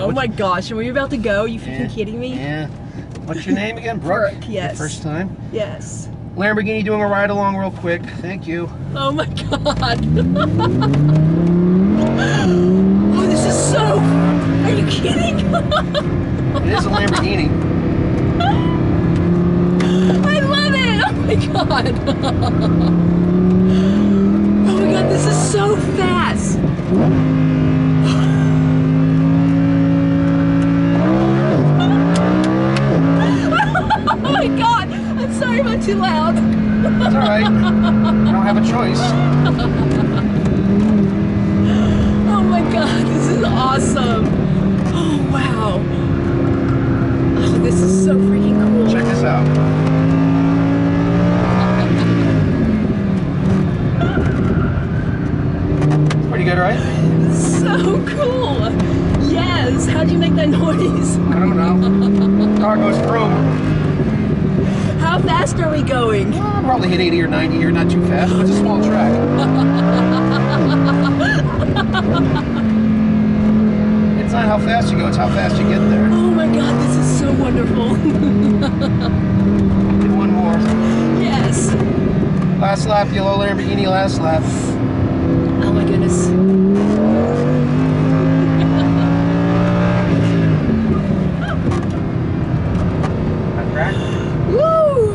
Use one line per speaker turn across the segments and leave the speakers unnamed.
Oh my gosh, are we about to go? You freaking kidding me?
Yeah. What's your name again? Brooke?
Brooke, yes.
Your first time?
Yes.
Lamborghini doing a ride along real quick. Thank you.
Oh my god. Oh, this is so... Are you kidding?
It is a Lamborghini.
I love it! Oh my god! Oh my god, this is so fast! Oh my god! I'm sorry if I'm too loud.
It's alright. You don't have a choice.
Oh my god, this is awesome! Oh wow! Oh, this is so freaking cool.
Check this out. It's pretty good, right?
So cool! Yes! How'd you make that noise?
I don't know. Car goes through.
How fast are we going?
Well, I'll probably hit 80 or 90 here, not too fast, but it's a small track. It's not how fast you go, it's how fast you get there.
Oh my god, this is so wonderful.
Do one more.
Yes.
Last lap, yellow Lamborghini, last lap.
Oh my goodness.
That crack?
Woo!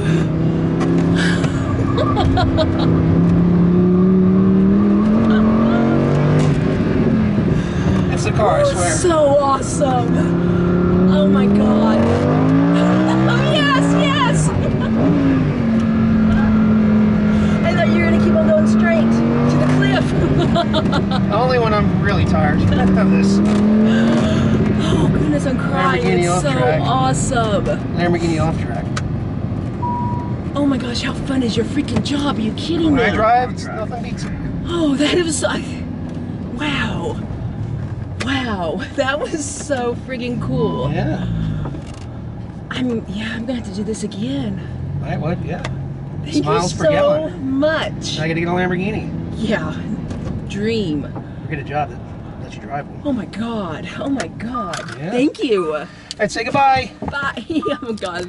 It's the car, I swear.
So awesome. Oh my god. Oh yes, yes! I thought you were gonna keep on going straight to the cliff.
Only when I'm really tired. I have this.
Oh goodness, I'm crying.
Lamborghini
It's
off
so
track.
awesome.
Lamborghini off track.
Oh my gosh, how fun is your freaking job? Are you kidding me?
When I drive, nothing beats it.
Oh, that was... wow. Wow. That was so freaking cool.
Yeah.
I'm gonna have to do this again.
I would, yeah.
Thank
Smiles
you
per
so
gallon.
much.
I gotta get a Lamborghini.
Yeah. Dream.
Or get a job that lets you drive one.
Oh my god. Oh my god.
Yeah.
Thank you.
I'd say goodbye.
Bye. Oh my god.